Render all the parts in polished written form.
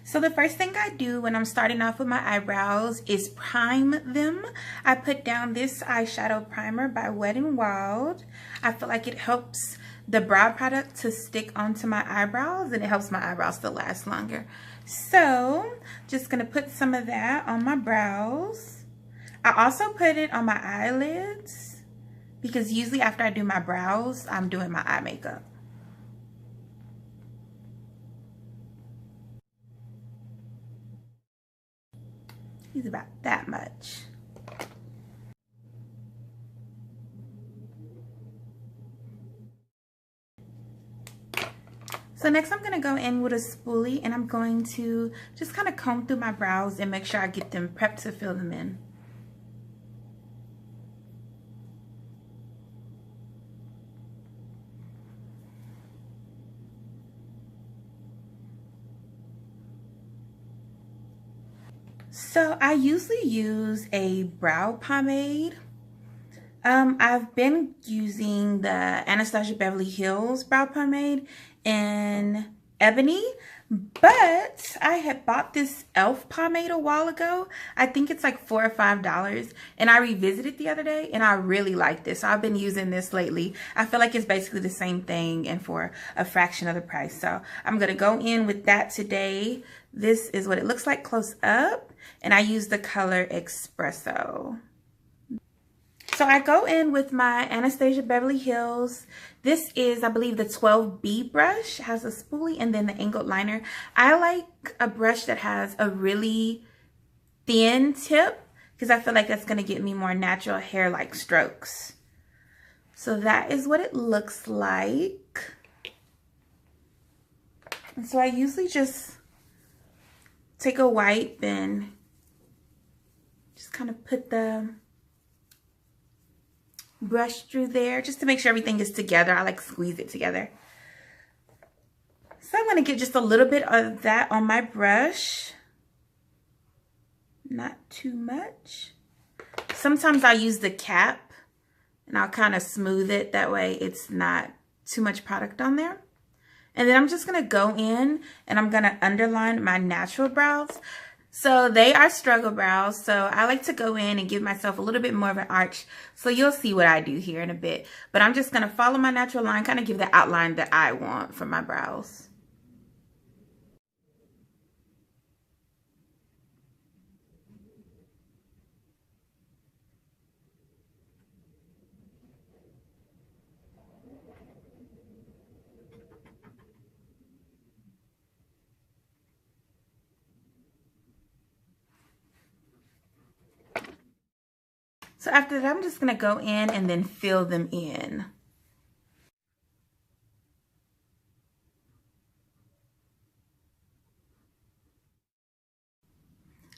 So the first thing I do when I'm starting off with my eyebrows is prime them. I put down this eyeshadow primer by Wet n Wild. I feel like it helps the brow product to stick onto my eyebrows and it helps my eyebrows to last longer. So just gonna put some of that on my brows. I also put it on my eyelids because usually after I do my brows, I'm doing my eye makeup. Use about that much. So next I'm going to go in with a spoolie and I'm going to just kind of comb through my brows and make sure I get them prepped to fill them in. So I usually use a brow pomade. I've been using the Anastasia Beverly Hills brow pomade in Ebony, but I had bought this e.l.f. pomade a while ago. I think it's like $4 or $5, and I revisited the other day, and I really like this. So I've been using this lately. I feel like it's basically the same thing and for a fraction of the price. So I'm going to go in with that today. This is what it looks like close up, and I use the color Espresso. So I go in with my Anastasia Beverly Hills. This is, I believe, the 12B brush. It has a spoolie and then the angled liner. I like a brush that has a really thin tip because I feel like that's going to get me more natural hair-like strokes. So that is what it looks like. And so I usually just take a wipe and just kind of put the brush through there just to make sure everything is together. I like squeeze it together. So I'm going to get just a little bit of that on my brush. Not too much. Sometimes I'll use the cap and I'll kind of smooth it. That way it's not too much product on there. And then I'm just going to go in and I'm going to underline my natural brows. So they are struggle brows, so I like to go in and give myself a little bit more of an arch. So you'll see what I do here in a bit. But I'm just going to follow my natural line, kind of give the outline that I want for my brows. So after that, I'm just going to go in and then fill them in.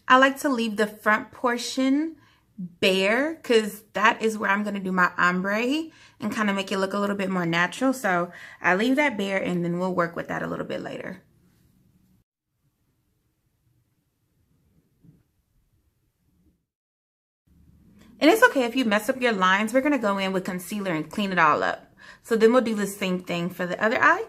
I like to leave the front portion bare because that is where I'm going to do my ombre and kind of make it look a little bit more natural. So I leave that bare and then we'll work with that a little bit later. And it's okay if you mess up your lines. We're going to go in with concealer and clean it all up. So then we'll do the same thing for the other eye.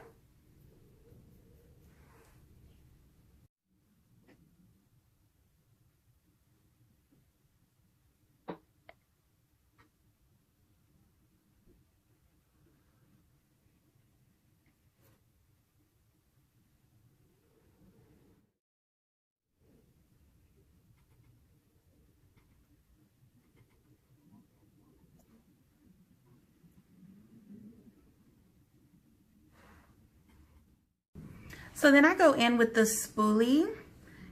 So then I go in with the spoolie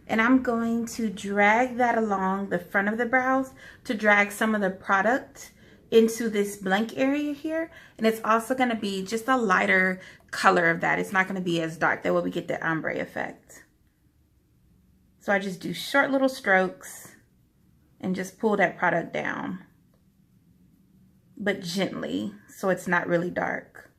and I'm going to drag that along the front of the brows to drag some of the product into this blank area here. And it's also going to be just a lighter color of that. It's not going to be as dark. That way we get the ombre effect. So I just do short little strokes and just pull that product down, but gently, so it's not really dark.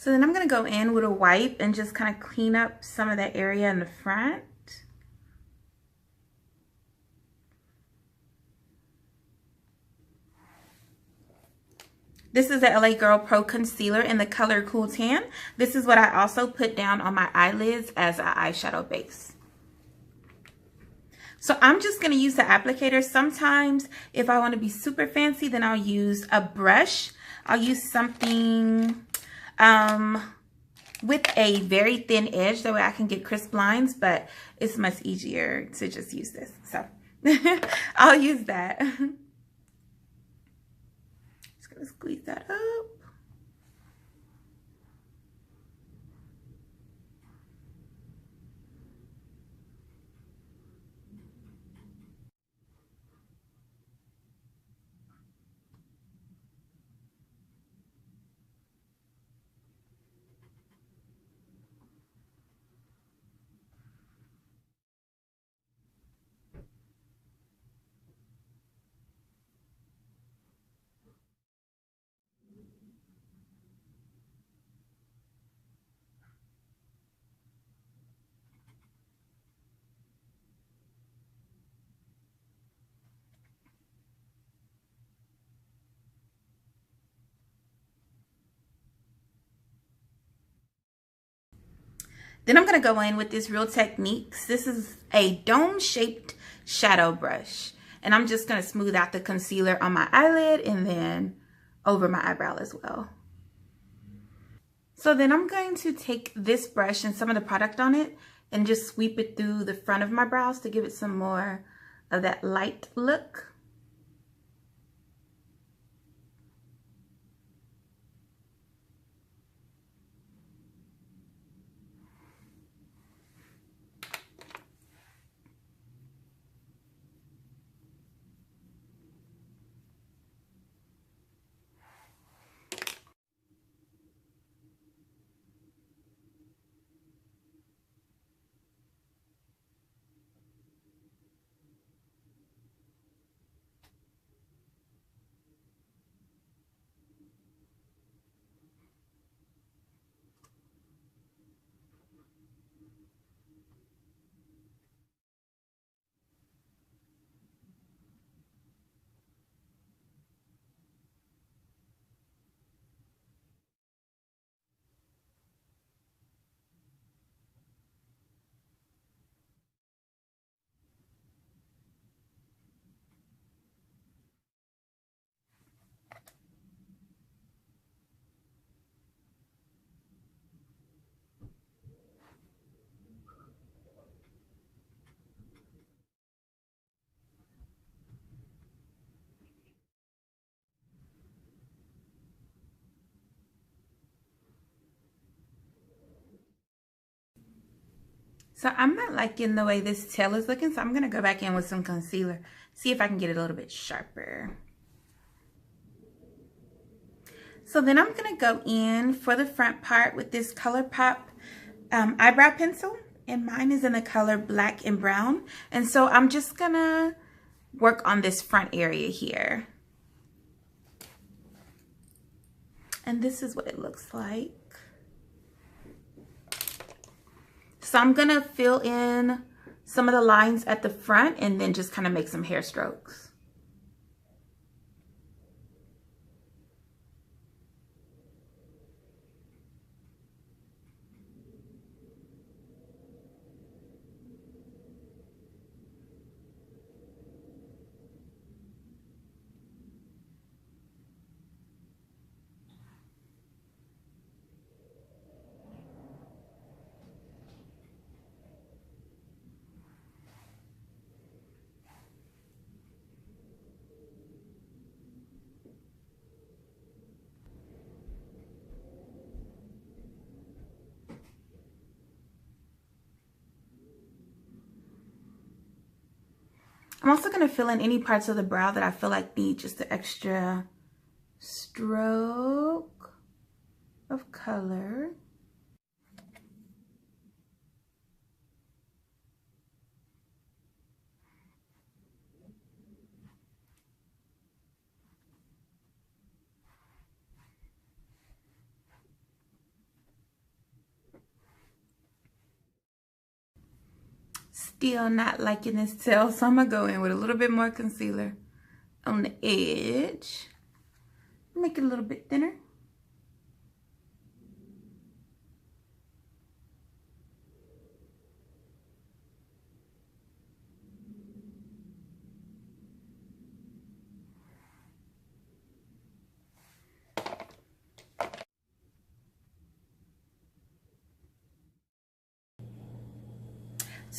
So then I'm going to go in with a wipe and just kind of clean up some of that area in the front. This is the LA Girl Pro Concealer in the color Cool Tan. This is what I also put down on my eyelids as an eyeshadow base. So I'm just going to use the applicator. Sometimes if I want to be super fancy, then I'll use a brush. I'll use something with a very thin edge. That way I can get crisp lines, but it's much easier to just use this. So I'll use that. Just going to squeeze that up. Then I'm going to go in with this Real Techniques. This is a dome-shaped shadow brush. And I'm just going to smooth out the concealer on my eyelid and then over my eyebrow as well. So then I'm going to take this brush and some of the product on it and just sweep it through the front of my brows to give it some more of that light look. So I'm not liking the way this tail is looking, so I'm going to go back in with some concealer, see if I can get it a little bit sharper. So then I'm going to go in for the front part with this Colourpop eyebrow pencil, and mine is in the color black and brown. And so I'm just going to work on this front area here. And this is what it looks like. So I'm going to fill in some of the lines at the front and then just kind of make some hair strokes. I'm also going to fill in any parts of the brow that I feel like need just an extra stroke of color. still not liking this tail, so I'm gonna go in with a little bit more concealer on the edge. Make it a little bit thinner.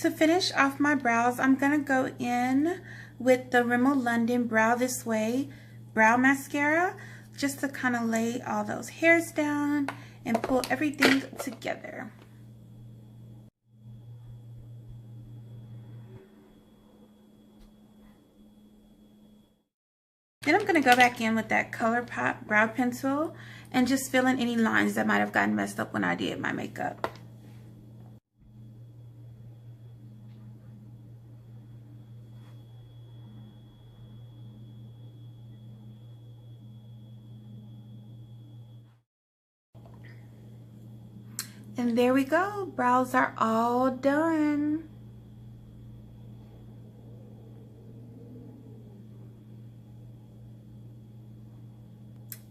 To finish off my brows, I'm going to go in with the Rimmel London Brow This Way Brow Mascara, just to kind of lay all those hairs down and pull everything together. Then I'm going to go back in with that Colourpop brow pencil and just fill in any lines that might have gotten messed up when I did my makeup. And there we go. Brows are all done.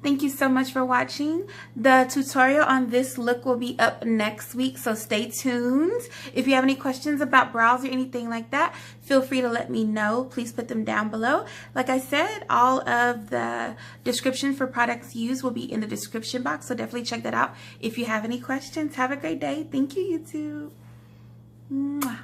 Thank you so much for watching. The tutorial on this look will be up next week, so stay tuned. If you have any questions about brows or anything like that, feel free to let me know. Please put them down below. Like I said, all of the description for products used will be in the description box, so definitely check that out. If you have any questions, have a great day. Thank you, YouTube. Mwah.